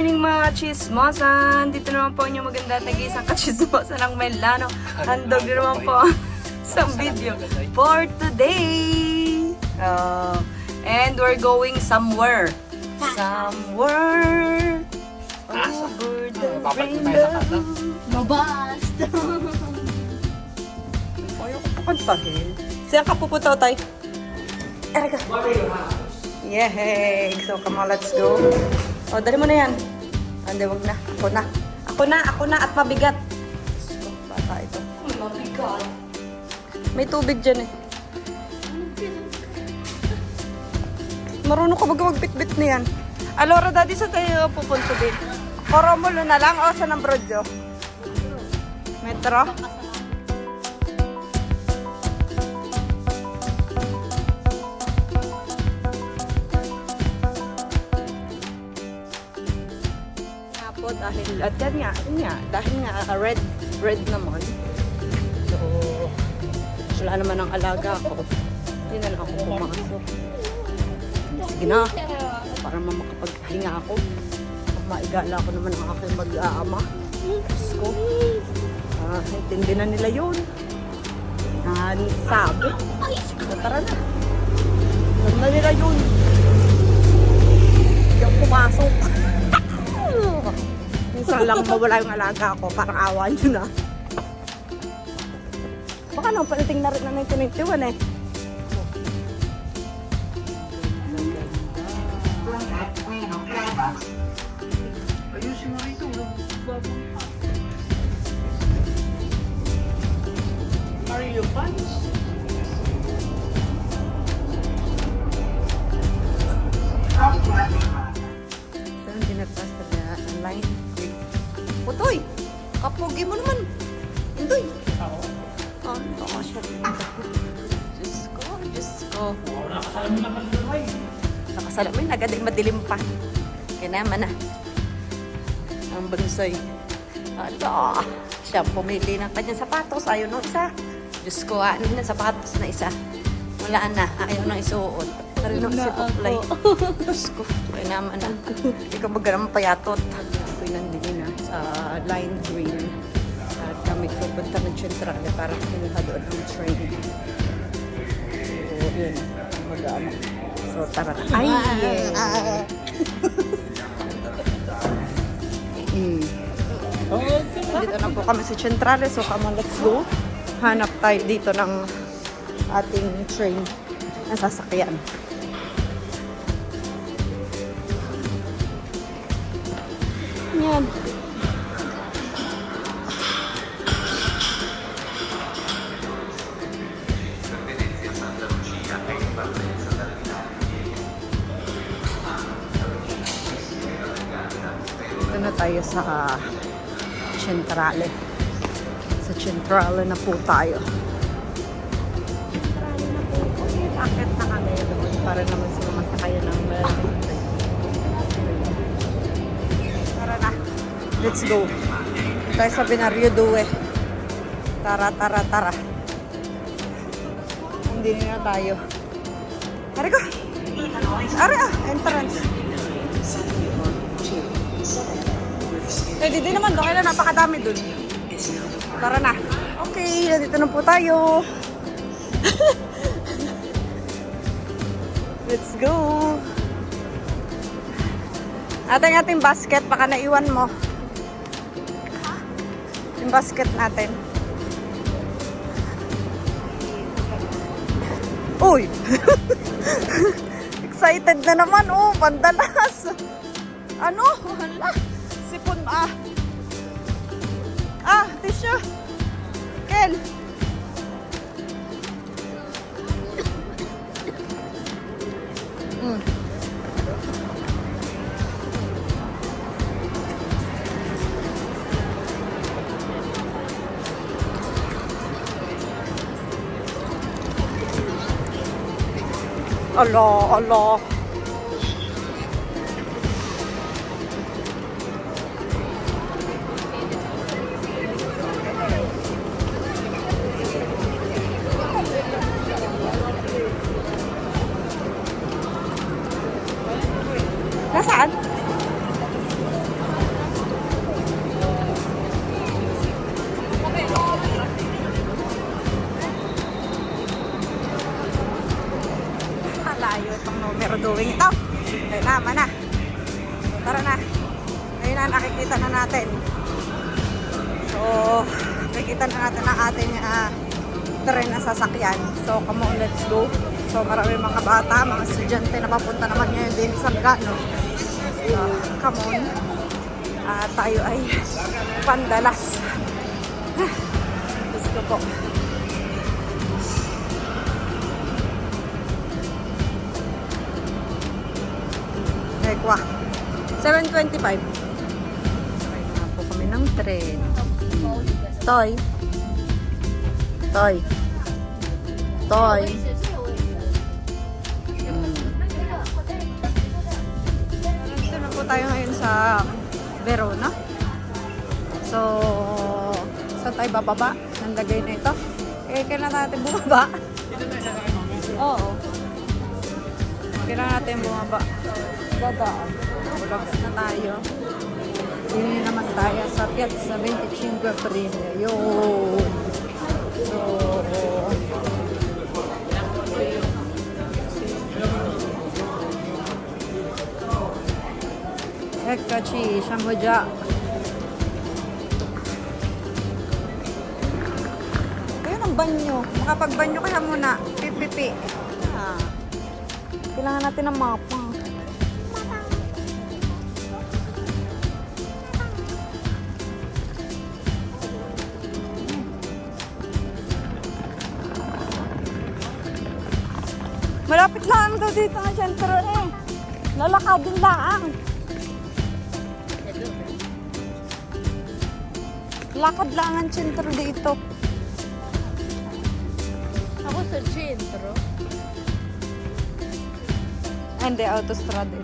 morning mga chismosan! Dito naman po yung maganda tag-isang kachismosan ng Melano. Handog naman po sa video for today. And we're going somewhere. Somewhere over the rainbow. Mabast! Ayaw ko pakantahin. Saan ka pupunta, Tay? Erika. Yay! So, come on, let's go. O, dali mo na yan. Hindi, wag na. Ako na at mabigat. Bata ito. Mabigat. May tubig dyan eh. Marunong ka mag-bit-bit na yan. Alora, daddy, saan tayo pupunta din? Koromulo na lang o sa Nambrodyo? Metro? Dahil, at yan nga, dahil nga red naman. So, wala naman ang alaga ko. Hindi na lang ako pumasok. Sige na, para makapagpahinga ako. Maigala ko naman ang aking mag-aama. Diyos ko. Intindi na nila yun. Sabi. So, tara na. Alam na nila yun. Hindi ako pumasok. Minsan lang mawala yung alaga ko, parang awa nyo na. Baka nang paliting na rin na 1991 eh. Ayusin mo rito. Are you fans? Saan dinagpas pa niya online? Putoy! Kapogi mo naman! Indoy! Oo. Oh, oo siya. Diyos ko. Nakasalamin naman doon. Nakasalamin, agad ay madilim pa. Kaya naman na. Ang bunsoy. Alo! Siya pumili ng kanyang sapatos. Ayaw nung isa. Diyos ko, ano na sapatos na isa. Wala na. Ayaw nang isuot. Narinong si Poplay. Diyos ko. Kaya naman na. Ikaw baga naman payatot. Ako'y nandini na sa Line Green. At kami pupunta ng Centrale para kumuha doon ng train. So, yun. Mag-aama. So, tara na. Ay! Dito na po kami sa Centrale. So, come on, let's go. Hanap tayo dito ng ating train na sasakyan. Yan. Ito na tayo sa Centrale. Sa Centrale na po tayo. Centrale na po. Okay, akit na kami doon para naman sila masakayan ng tara na. Let's go. Ito tayo sa Binario Due. Tara. Hindi na tayo. Tara ko. Entrance. Pwede din naman doon. Kailan napakadami doon. Tara na. Okay, dito na po tayo. Let's go. Ating basket, baka naiwan mo. Yung basket natin. Uy! Excited na naman, oh, pandalas. Ano? Hala, sipon, tissue. Ken. Allah. Nasaan? drawing ito. Kaya naman na. So, tara na. Ngayon na nakikita na natin. So, nakikita na natin ang ating tren na sasakyan. So, come on, let's go. So, marami mga bata, mga estudyante na papunta naman ngayon din sa Gano. So, come on. Tayo ay pandalas. Gusto po. Ekwa. 7:25. Ay na po kami ng tren. Toy. Toy. Toy. Dito na po tayo ngayon sa Verona. So, saan tayo bababa? Ang lagay na ito. Kailan natin bumaba? Oo. Kailangan natin bumaba. Dadaan. Bulag na tayo. Sini naman tayo sa Piazza 25 Aprile. Yun. So, eccoci, siamo già. Ayun ang banyo. Makapagbanyo kaya muna. Pipipi. Kailangan natin ng mapa. Malapit lang daw dito ang sentro eh. Lalakadin lang. Lakad lang ang sentro dito. Ako sa centro. Hindi, autostrada.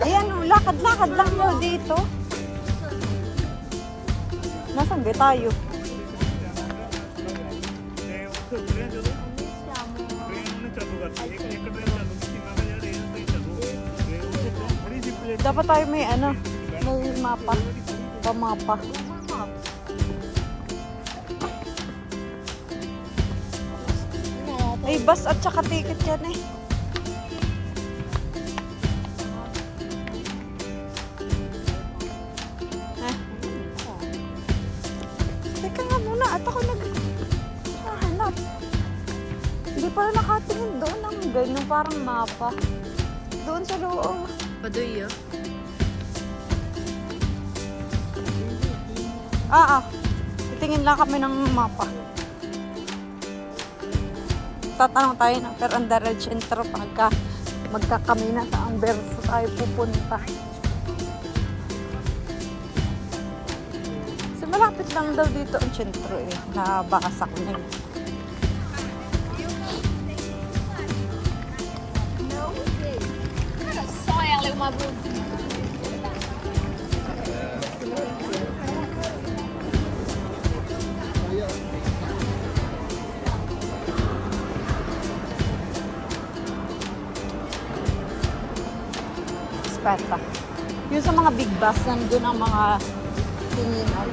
Ayan, lakad-lakad lang daw dito. Nasaan ba tayo? Dapat tayo may may mapa. Pamapa. May bus at saka ticket yan eh. Teka nga muna, at ako naghahanap. Hindi pala nakatingin doon ang ganyan parang mapa. Doon sa loob. Padoy ah. Titingin lang kami ng mapa. Tatanong tayo ng Perandaral Centro pagka magkakami na sa Anverso tayo pupunta. So malapit lang daw dito ang sentro eh. Nabakasak na yun. Sayang lang mabun. Speta. Yung sa mga big bus, nandun ang mga tinginan.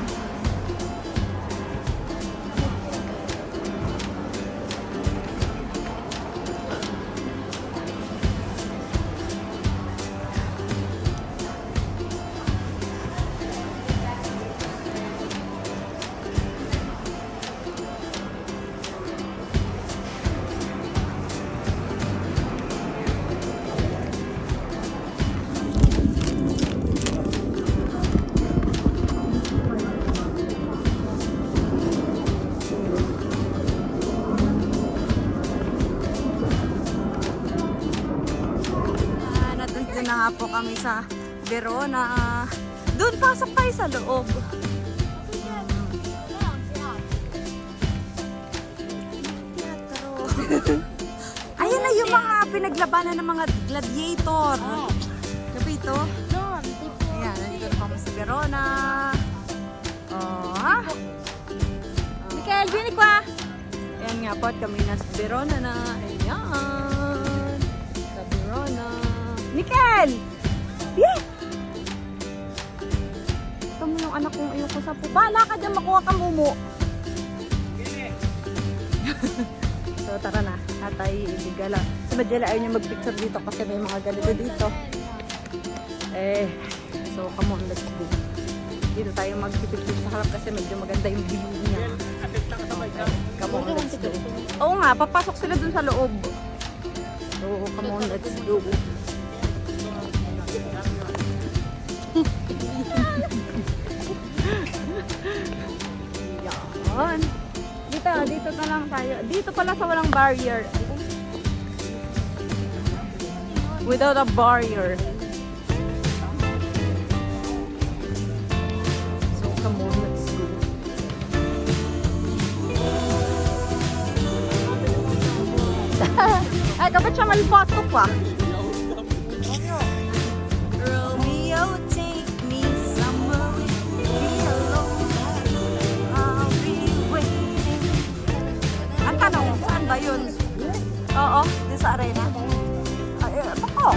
Nandun na nga po kami sa Verona. Doon, pasok tayo sa loob. Teatro. Ayan na yung mga pinaglabanan ng mga gladiator. Kapito? Ayan, nandito na kami sa Verona. Oh, ha? Mikael, binig kwa! Ayan nga po, at kami na sa Verona na. Ayan. Sa Verona. Mikael! Yeah! Ito mo yung anak kong ayoko sa pupa. Bala ka dyan, makuha ka mumu. So, So tara na, atay ibigala. Si Madjela ayaw niya mag-picture dito kasi may mga ganito dito. So come on, let's go. Dito tayo mag-picture sa harap kasi medyo maganda yung view niya. Okay, come on, let's go. Oo nga, papasok sila dun sa loob. So come on, let's go. Yan. Dito na lang tayo. Dito pala sa walang barrier. Without a barrier. So come on, let's go. Ay, dapat siya malipato pa. Romeo, take me somewhere. Be alone. I'll be waiting. Ang tanong, saan ba yun? Oo, di sa arena. Ay, bako.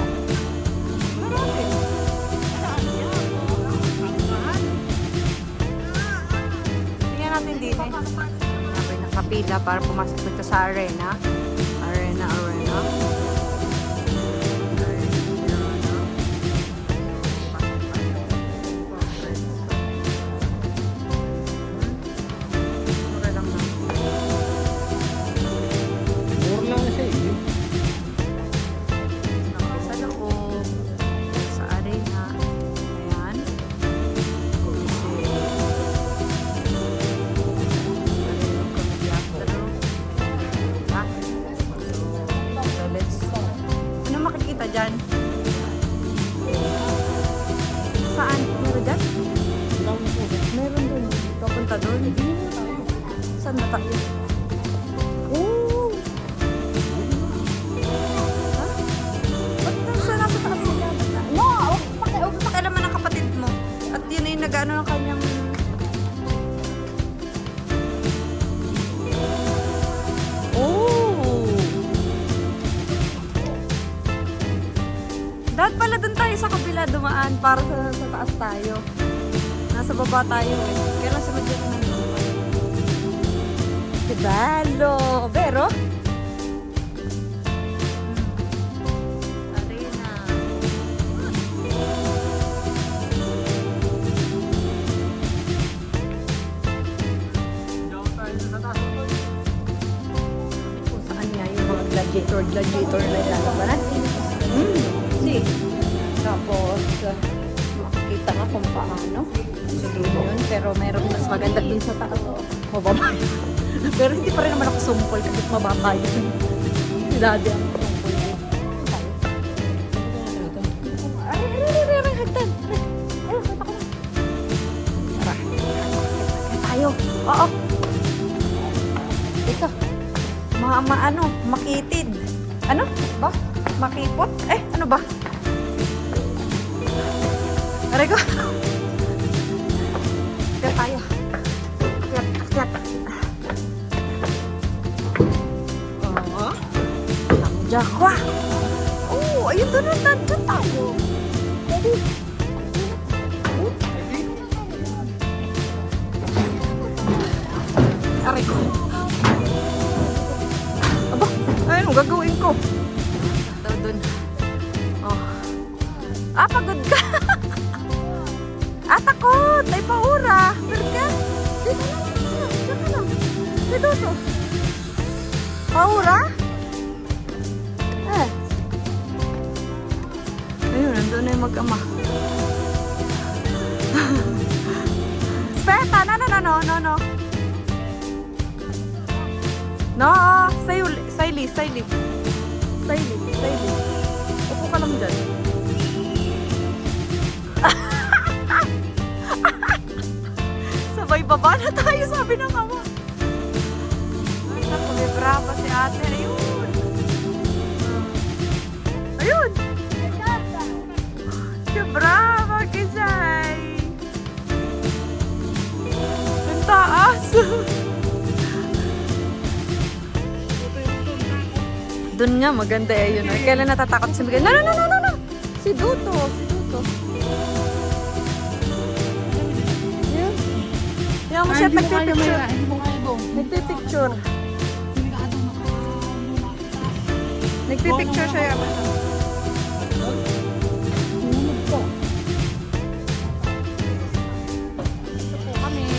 Marami. Tingnan natin din eh. Sabi nakapila para pumasok dito sa arena. Arena. Mura lang na. Mura lang siya eh. Sa loob, sa arena. Ayan. So let's... Ano makikita dyan? Saan? Meron dyan? Meron dun. Papunta dun. Saan na tayo? Oh! Ha? Ba't nasa taas nila? No! Huwag pakialaman ng kapatid mo. At yun ay nag-ano ng kanyang... Oh! Dapat pala dun tayo sa kabila dumaan para sa taas tayo. Nasa baba tayo eh. Kaya lang sa Madjela nandun pa. Dibalo! Pero? Arena. Kung saan nga yung mga gladiator na lalabanan. See? Tapos, makikita nga kung paano. Siguro yun. Pero meron mas maganda dun sa taas. Mababa yun. Pero hindi pa rin naman ako sumpol kasi mababa yun. Si Daddy ang sumpol yun. Ay, hagdan. Ay, kita ko na. Tara. Kaya tayo. Oo. Ito. Ano? Makitid. Ano? Ba? Makipot? Ano ba? Aray ko. Kaya tayo. Akyat. Oo. Jakwa. Oh, ayun doon. Nandun tayo. Aray ko. Aba, ayun, gagawin ko. Daw dun. Oh. Pagod ka. Takot. Ay, paura. Pero ka. Dito lang. Dito to. Paura? Ayun, nandun na yung mag-ama. Speta. No. No, Saili. Upo ka lang dyan. Sabay baba na tayo, sabi ng ama. Ay, naku, may brava si ate. Ayun. Que brava, Kisay. Ang taas. Doon nga, maganda yun. Kailan natatakot si Miguel? No. Si Duto. Yun. Yan mo siya, nagpipicture. Nagpipicture siya yaman. Tulog pa. Ito po kami.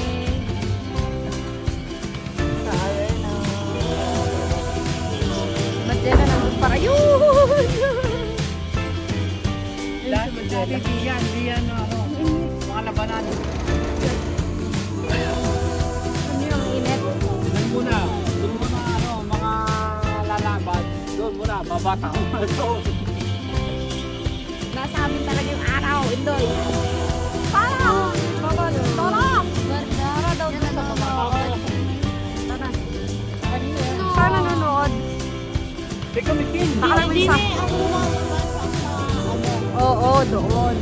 Madyan na naman para yun! Di yan, ano, mga labanan. Ano yung init? Doon muna, ano, mga lalaban. Doon muna, babata ko na ito. Nasa amin talaga yung araw, Indoy. Para! Baba, tara! Tara daw doon sa baba. Tara. Saan nanonood? Teka, Mikin. Baka may sa... Oo, doon.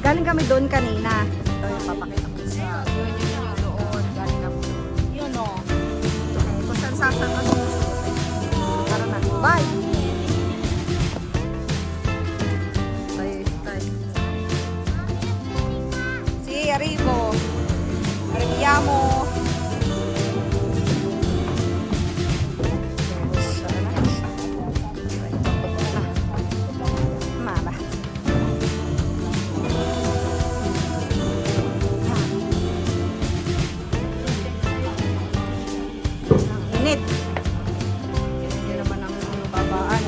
Galing kami doon kanina. Ito yung papakita ko sa... Doon, galing kami doon. Yun o. Kung saan sasan ka sumusunod. Tara na. Bye! Tayo. Si Arrivo. Arriviamo. Mama. Init. Hindi naman ang babaan.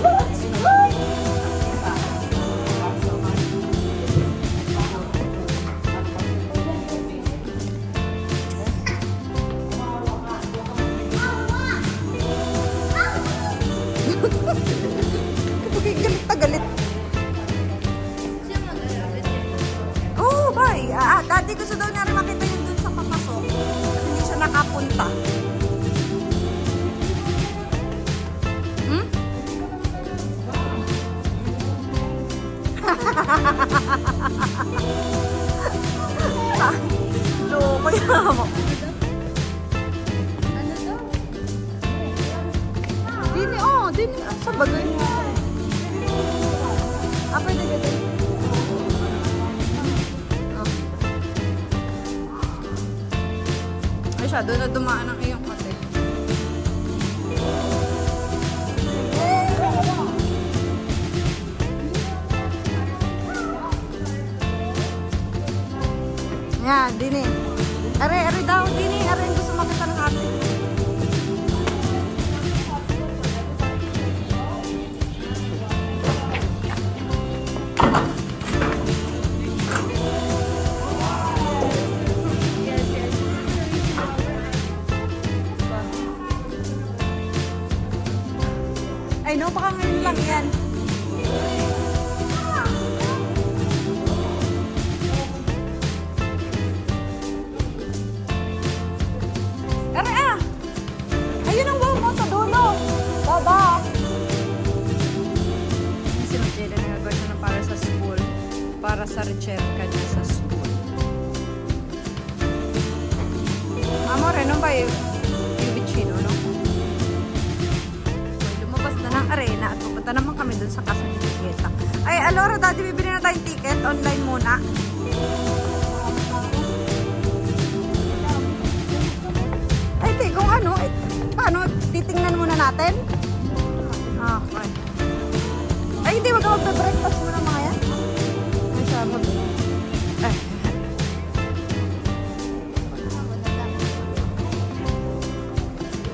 Galit na galit. Oh, bye. Dati gusto daw niya rin makita yun dun sa papasok. At hindi siya nakapunta. Hmm? Loko yan mo. Ano daw? Dini. Sa bagay. Pwede ganda. Ay siya, doon na dumaan ang iyong kote. Yan, Dini. Are daw, Dini. Are yung gusto makita ng ate. Ay no, baka ngayon lang yan. Ayun ang wow mo sa dulo. Baba. Si Majeda nagagawin siya na para sa school. Para sa recherka niya sa school. Amore, no ba yung Vicino, no? Lumabas na ng arena at pupunta naman kami dun sa casa ni Tiqueta. Ay, Alora, dati bibili na tayong ticket. Online muna. Ay, te, kung ano, paano, titingnan muna natin? Okay. Ay, hindi, wag ka magbe-breakfast muna mga yan. Ay, siya, ay.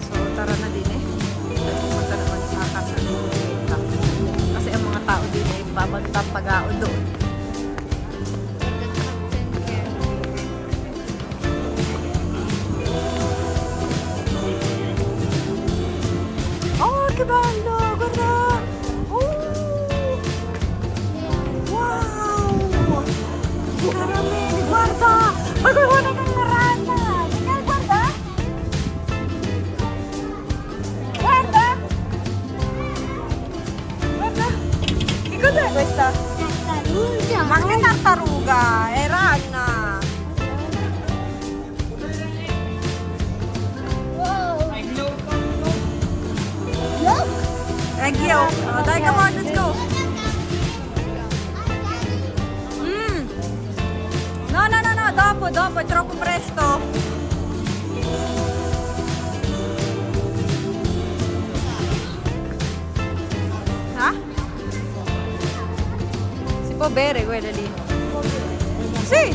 So, tara na din eh. Pupunta naman sa casa ni Tiqueta. Kasi ang mga tao din eh, babagtang pag-ao doon. Oh, che bello, guarda! Wow! Caramelle, guarda! Magkukuha ng naranda! Tingnan, guarda! Guarda! Guarda! Che cos'è questa? Tartaruga. Ma che tartaruga? È rana! Wow. Thank you. Oh, dai, come on, let's go. No, dopo, è troppo presto. può bere quella lì? Sì!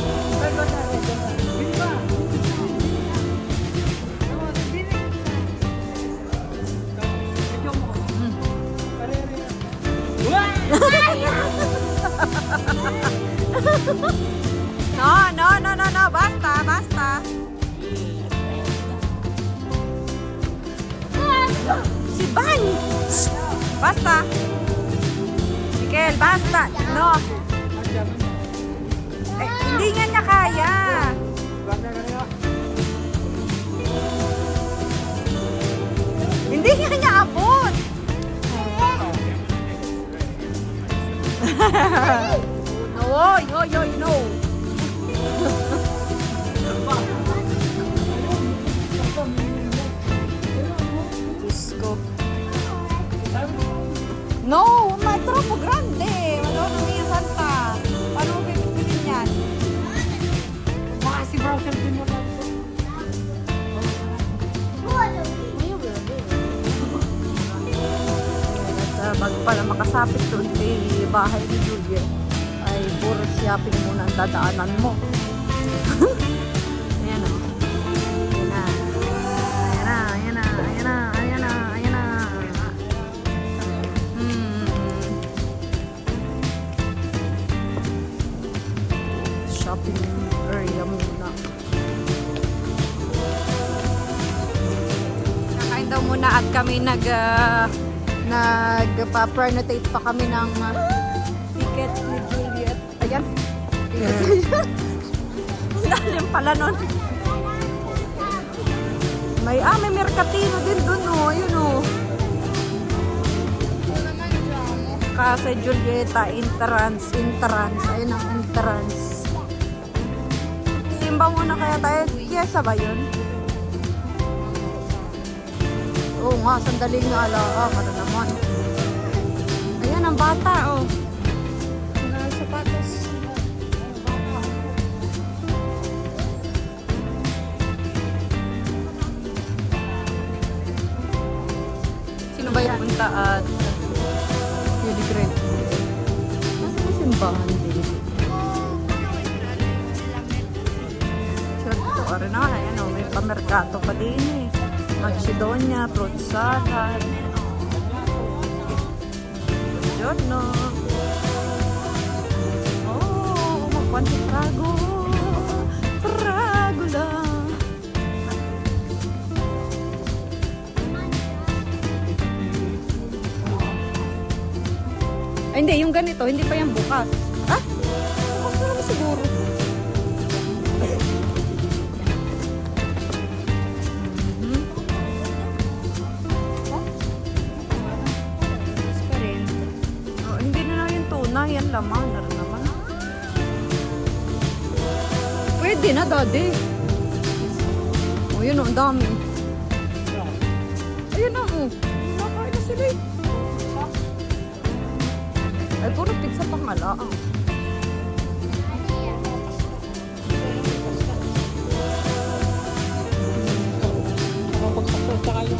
No, basta. Si bagni! Basta! Mikel, basta! No! Hindi nga niya kaya! Hindi nga niya abot! No! Diyos ko. No, ma è troppo grande. Madonna mia santa. Paano mo pipiliin yan? Baka si Browser din mo lang ito. At bago pala makasapit doon kay bahay ni Juliet, ay puro shopping muna ang dadaanan mo. Ayan o. Ayan na. Shopping area muna. Kakain daw muna at kami nagpa-pernotate pa kami ng ticket ni Juliet. Ayan. Lalim pala nun. May Mercatino din dun, oh. Ayun, oh. Kasi Julieta, entrance. Ayun ang entrance. Simba muna kaya tayo. Fiesta ba yun? Oo nga, sandali nga ala. Ano naman. Ayan, ang bata, oh. Sapatos. Sino ba yan? Punta at Holy Grail. Nasa ba simbahan din? Sure to. Ara na, ayan o. May pamerkato pa din eh. Macedonia, fruit salad. Buongiorno. Oh, magkwanti prago. Prago lang. Ay, hindi. Yung ganito, hindi pa yan bukas. Ah? Bukas na naman siguro. Yan lamang na rin naman. Pwede na, daddy. O, yun o, ang dami. Ayun na, o. Nakain na sila eh. Ay, puro pizza pang ala. Kapag-sakot sa kayo.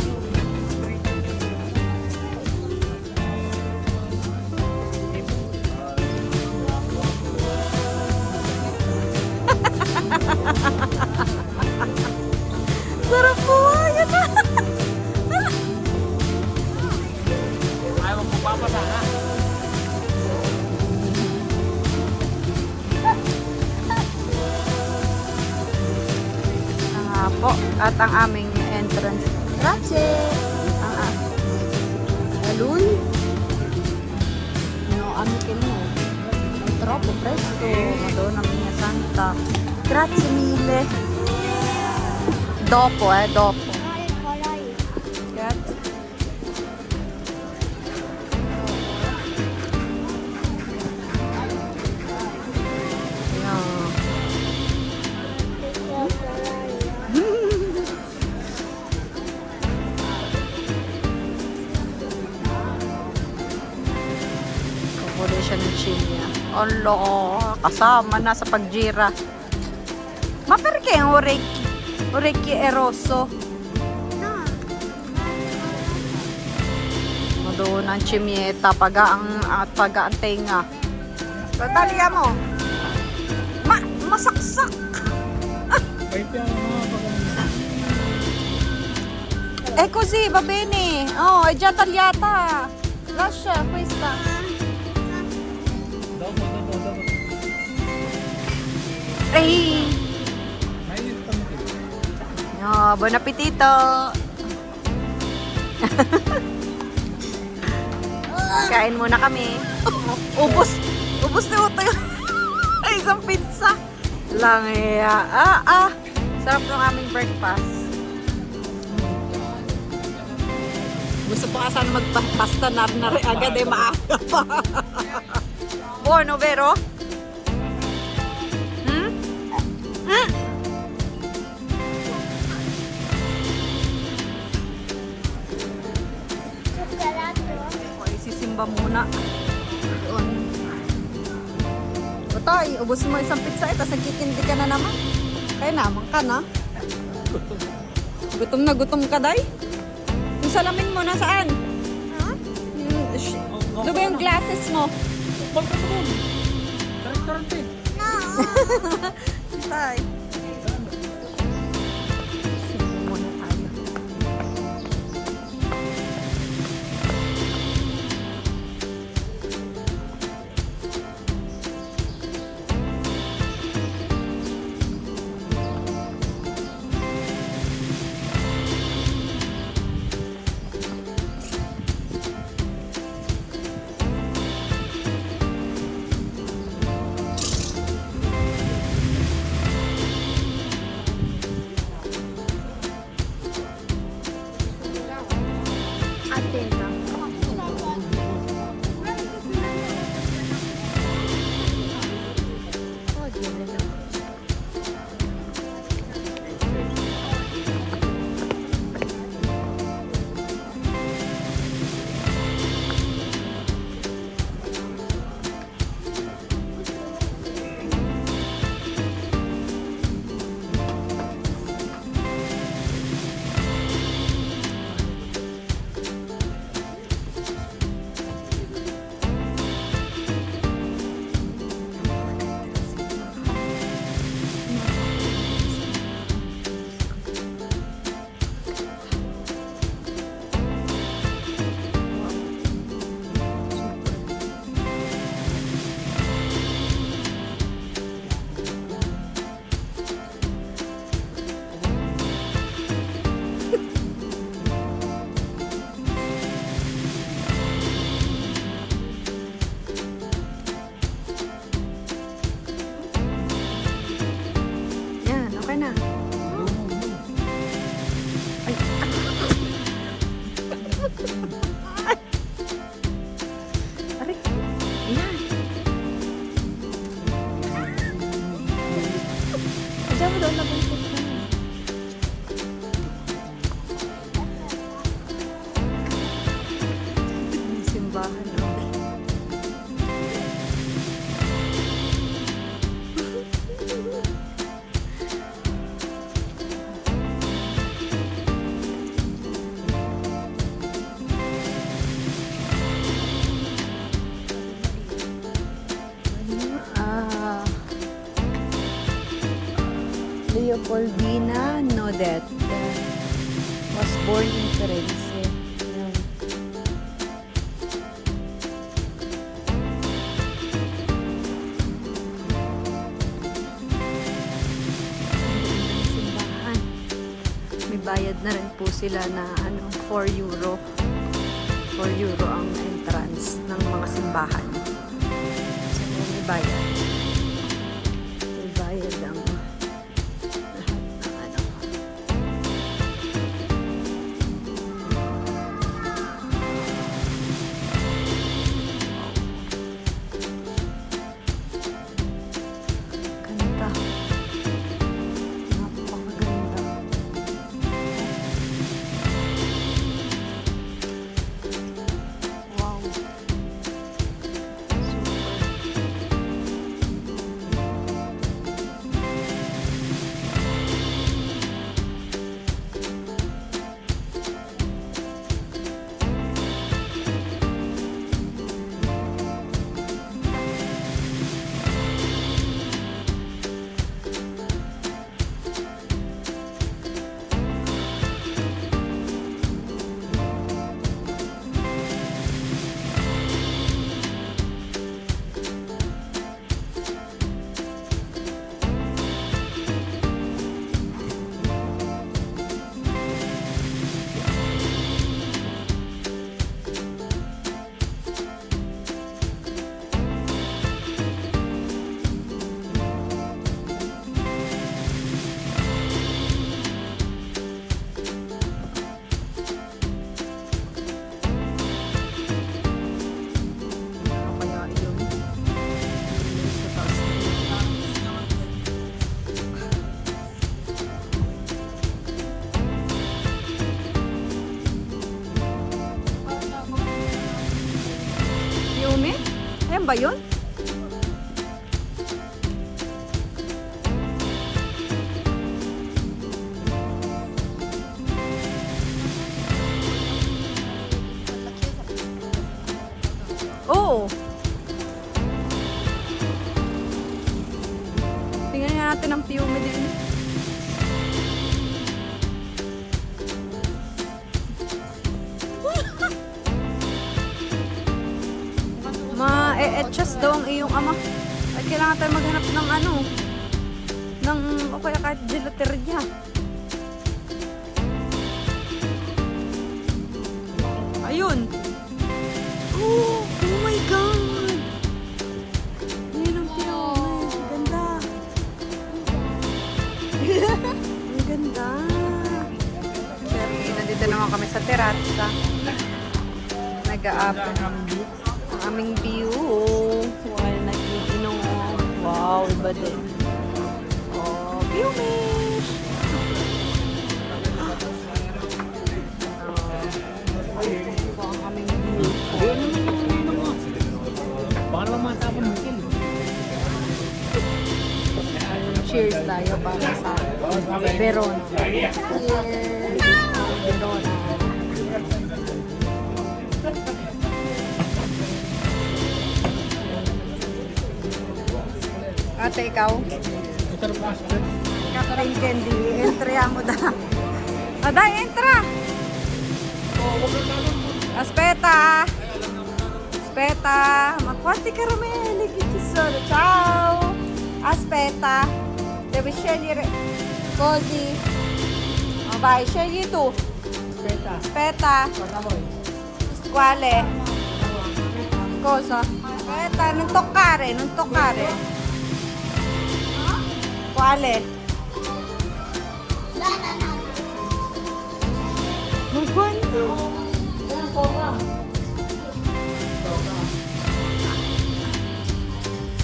Sarap po, ayan na. Ayaw mo papasa, ha? Nga po, at ang aming entrance. Grazie! Ang alun. No, amiche mo. Troppo presto, Madonna mia santa. Grazie mille. Dopo, dopo. Grazie. Kapuli siya ng chinya. Allah, kasama na sa pagjira. Ma perché un orecchie è rosso? Madonna ang chimieta, pagaang tenga. Taliya mo. Masaksak. Kahit yan, mga pag-ano. Così, va bene. Oh, è già tagliata. Lascia questa. Dopo. Ay. Mainit kami din. Oh, buon appetito. Kain muna kami. Ubus ni Utoy. Ay, isang pizza. Langya. Sarap ng aming breakfast. Gusto pa sana magpasta na rin agad maaga pa. Buono, vero? O, isisimba muna. Doon. Utoy, ubos mo isang pizza ito. Nagkikindi ka na naman. Kaya naman ka na. Gutom ka, day? Yung salamin mo, nasaan? Doon ba yung glasses mo? Ba't ka doon? Sa restaurant eh. Tay. Simba muna tayo. Attenta. Yan, okay na. Ay. Aray. Ayan. Diyan mo doon nabuntot na. Yung simbahan, oh. Leopoldina Nodet was born in Firenze. Yan. Ang simbahan. May bayad na rin po sila na 4 euro. 4 euro ang entrance ng mga simbahan. So, may bayad. May bayad ang lahat ng Ganda. Napakaganda. Wow. Super. Yan ba yun? Oo. Tingnan nga natin ang piume din. Ma-e-etchas daw ang iyong ama. Ay, kailangan tayo maghanap ng ano. Ng, o kaya kahit gelateria. Ayun. Oh my God! Yan ang piume. Ganda. Ang ganda. Siyempre, nandito naman kami sa terasa. Nag-a-apple ang aming view. While nag-iinom. Wow, iba din. Oh, piume! Ito ang aming view. Ayun naman yung ano mo. Baka naman matapon mo kin. Cheers tayo para sa Verona. Cheers! Verona. Ate, ikaw? Captain Candy, entry mo da. Ada, entra! Aspetta! Aspetta! Ma quanti caramelli che ci sono? Ciao! Aspetta! Devi scegliere così. Oh, vai, scegli tu. Aspetta. Quale? Cosa? Aspetta, non toccare, non toccare. Quale? Ma quanto?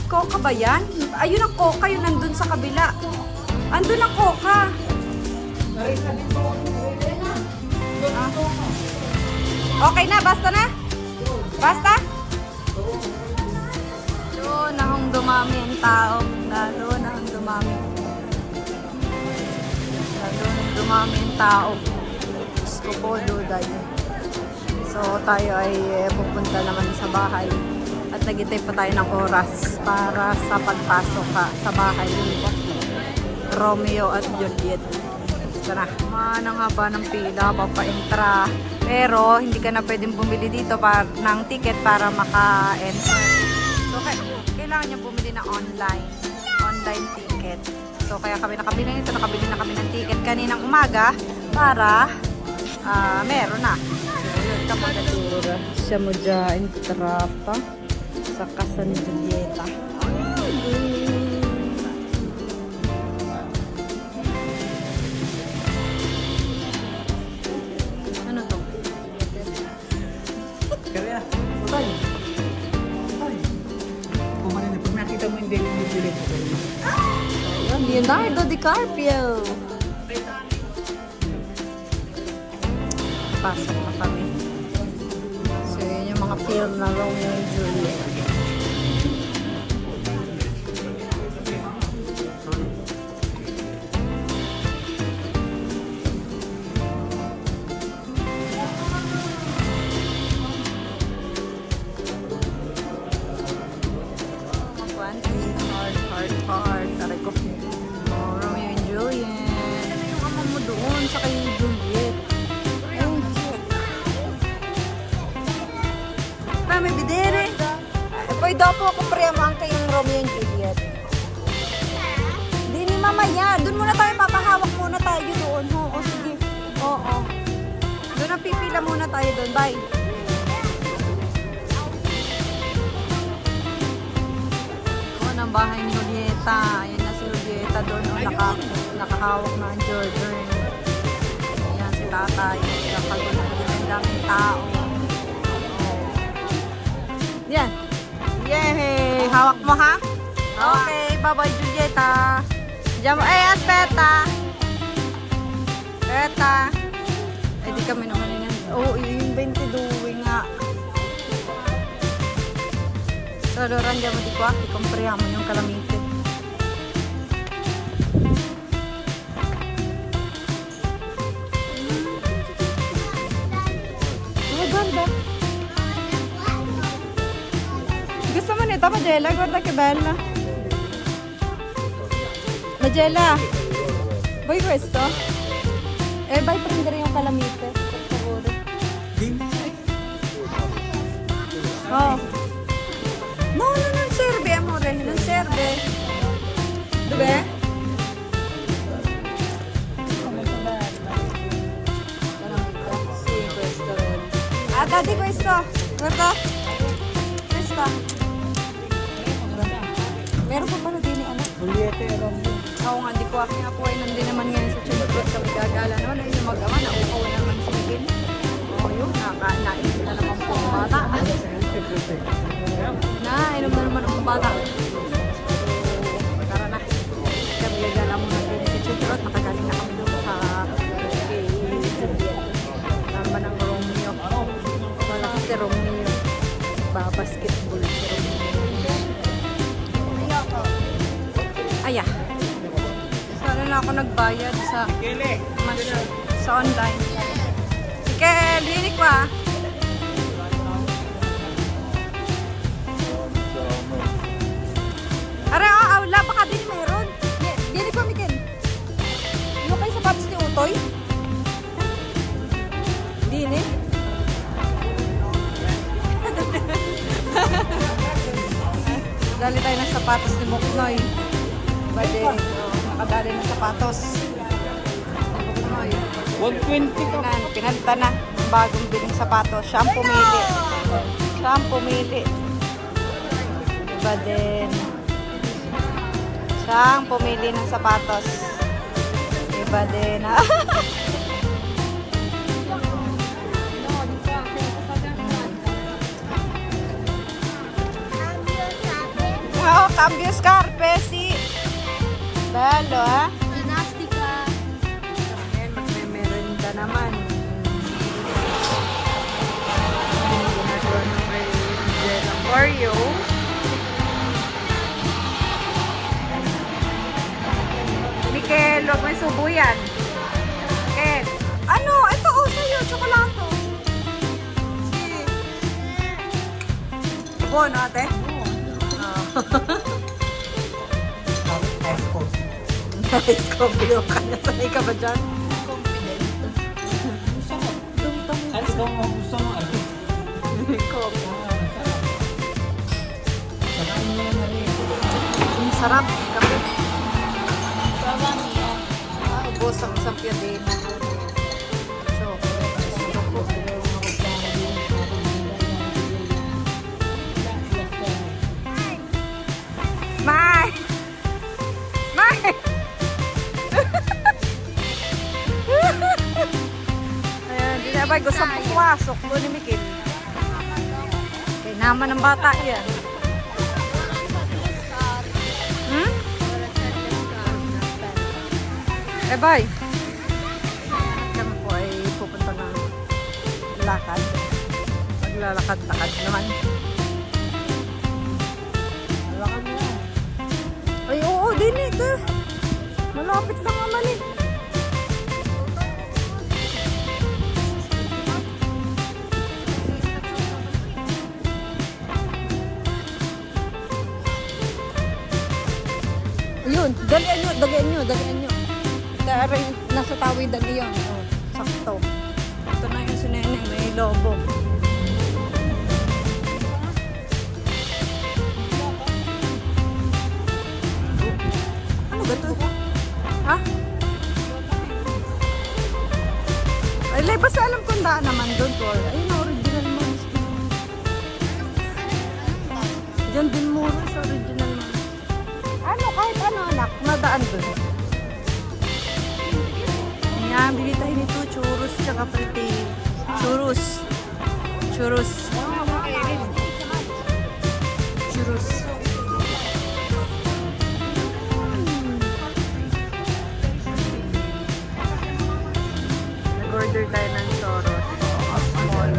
Coca ba yan? Ayun ang Coca, yun nandun sa kabila. Andun ang Coca. Ah. Okay na, basta na? Basta? Lalo na hong dumami ang tao. Lalo na hong dumami. Lalo na hong dumami ang tao. Diyos ko po, duday. So, tayo ay pupunta naman sa bahay. At nagitay pa tayo ng oras para sa pagpasok sa bahay ni Romeo at Juliet. Tara, ang haba ng pila, papaintra. Pero hindi ka na pwedeng bumili dito ng ticket para maka-enter. So kailangan niya bumili ng online ticket. So kaya kami nakabili nito, nakabili na kami ng ticket kaninang umaga para meron na. So yun, kapag-atura. Siya mo dyan, entrapa sa Casa ni Julieta. Ano to? Kaya, tayo. Kumarin na. Pag nakita mo hindi yung bibilit. Leonardo DiCaprio. Pasok na kami. So yun yung mga film na Romeo and Juliet. Heart. Taray ko. Oh, Romeo and Juliet. Ano yung ama mo doon sa kay Juliet? Ayun. May bidere. Pwede daw po ako priyamang kayong Romeo and Juliet. Hindi ni mamaya. Doon muna tayo, mapahawak muna tayo doon. Oo, sige. Oo. Doon ang pipila muna tayo doon. Bye. Ang bahay ni Julieta. Ayan na si Julieta doon. Nakahawak na ang Jordan. Ayan si tatay. Nakagulo ang daming tao. Yan. Yay! Hawak mo ha? Okay. Bye-bye Julieta. Diyan mo. Aspetta. Aspetta. Ay di kami naman yun. Oo, yung 22 nga. So Toloran dyan mo di ko aki. Komprehan mo yung kalamite. Guarda. Gusto mo nito, Magella? Guarda che bella. Magella, vuoi questo? Vai a prendere yung calamite, per favore. Oh. No, non serve, amore, non serve. Dov'è? Sì, questo. Ah, dati questo. Guarda. Questo. Meron pa pala din ano? Oo nga, di ko aking ako ay nandun naman ngayon sa Chunipot sa Magagala naman. Ayun yung mag-ama, nauukaw naman si Miguel. Oo yun, nakakain na naman po ang bata. Nainom na naman ang bata. Tara na. Kaya Magagala muna din si Chunipot. Nakagaling na kami doon sa naman ng Romeo. Wala si Romeo. Basketball si Romeo. Aya. Sana na ako nagbayad sa online. Mikel, hinik pa. Are, wala pa ka din meron. Hinik pa, Mikel. Ano kayo sa patos ni Utoy? Dini? Dali tayo ng sapatos ni Muknoy. Pwede, nakadali ng sapatos. Ni Muknoy. 120 ka. Pinalitan na ang bagong biling sapatos. Siya ang pumili. Siya ang pumili. Diba din? Siya ang pumili ng sapatos. Diba din? Oh, cambio scarpe, si Bello, ha? Ginastika. Ngayon, magme-merenda naman. Ginagawa ng merenda Oreo. Mikel, huwag may subo yan. Mikel. Ano? Ito, sa'yo. Tsokolate. Subo, no, ate? Nice coffee yung kanya. Sanay ka ba dyan? Confident. Ano ikaw mo gusto mo? Coffee. Ang sarap. Kape. Ubos ang isang piyadena. Mai! Mai! Ayan, di na ba gusto mo pumasok doon ni Mikil? Kaya naman ng bata yan. Hmm? Bye. Kami po ay pupunta ng lakad. Maglalakad-lakad naman. Ay, oo, din ito. Malapit lang naman eh. Ayun, dalian nyo. Dari, nasa tawid dali yan. Oh, sakto. Ito na yung sineneng, may lobo. Gato. Ha? Ay, basta alam kong daan naman doon ko. Ayun na, original mo. Diyan din mura sa original mo. Ano, kahit ano anak, nadaan doon. Ayan, bili tayo nito. Churros, tsaka pretty. Churros. Churros. Churros. Order tayo ng churros. Small.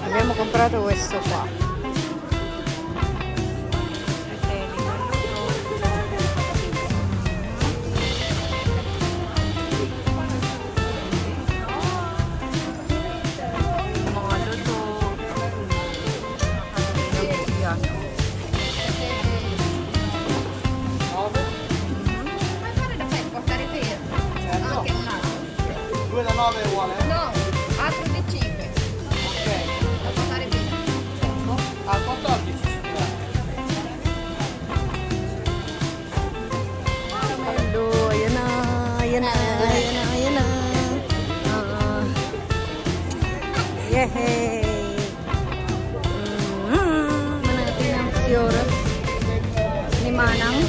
Había comprado gusto ko. Mga luto. Yan. Due da 9 è uguale? No, 4,5. Ok. Da portare via. Al 14 ci sta. Hello, ayan na, ayan na, ayan na, ayan na. Yehey! Manapin ang Fioras ni Manang.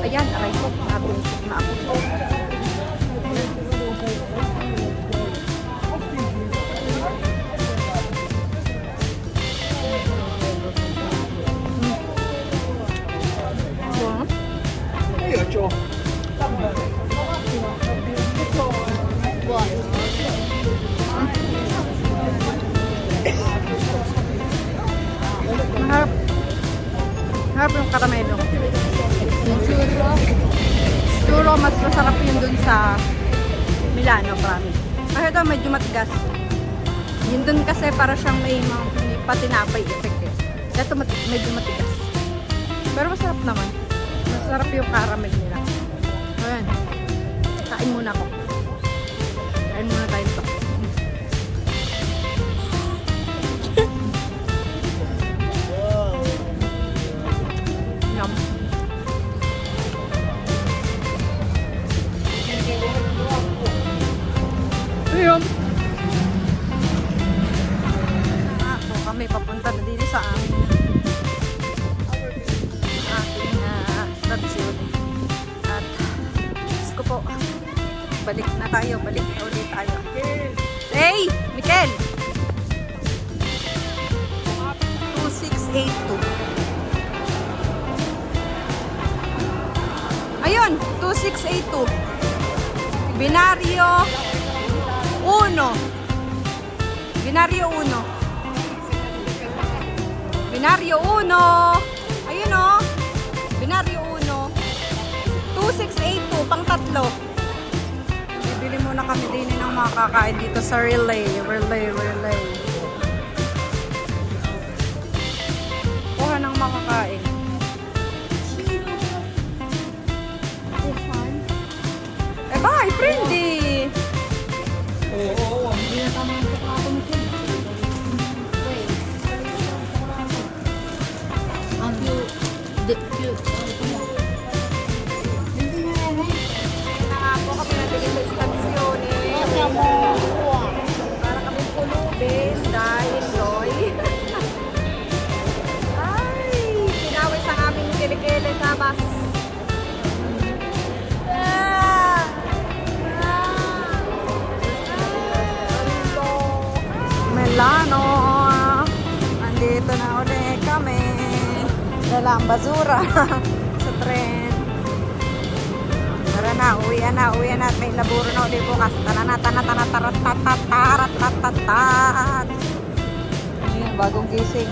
Ayan, aray ko, nabusok na ako. Io c'ho. Maharap. Maharap yung karamelo. Yung churro. Siguro mas masarap yun dun sa Milano, promise. Kasi ito medyo matigas. Yun dun kasi para siyang may patinapay effect eh. Ito medyo matigas. Pero masarap naman. Masarap yung caramel nila. Ayan. Kain muna ako. Kain muna tayo ito. Yum. Ayun. So kami papunta na din sa aking station. At gusto ko po, balik na ulit tayo. Hey! Mikel! 2682. Ayun! 2682. Binario 1. Binario 1. Binario 1. Ayun o. Binario 1. 2682. Pang tatlo. Bibili muna kami din ng mga kakain dito sa Relay. Kuha ng makakain. Eh, bye, friendly. Hindi na tama ang pagkato mo siya. Wait. Ang cute. Cute. Hindi na yan eh. Nakapo kami nabili sa istasyon eh. Para kami pulubin dahil Loy. Ay, pinawis ang aming kilikili sa bus. Milano. Andito na ulit kami. Dala ang basura sa tren. Tara na, uwian na at may laburo na ulit bukas. Ayan, bagong gising.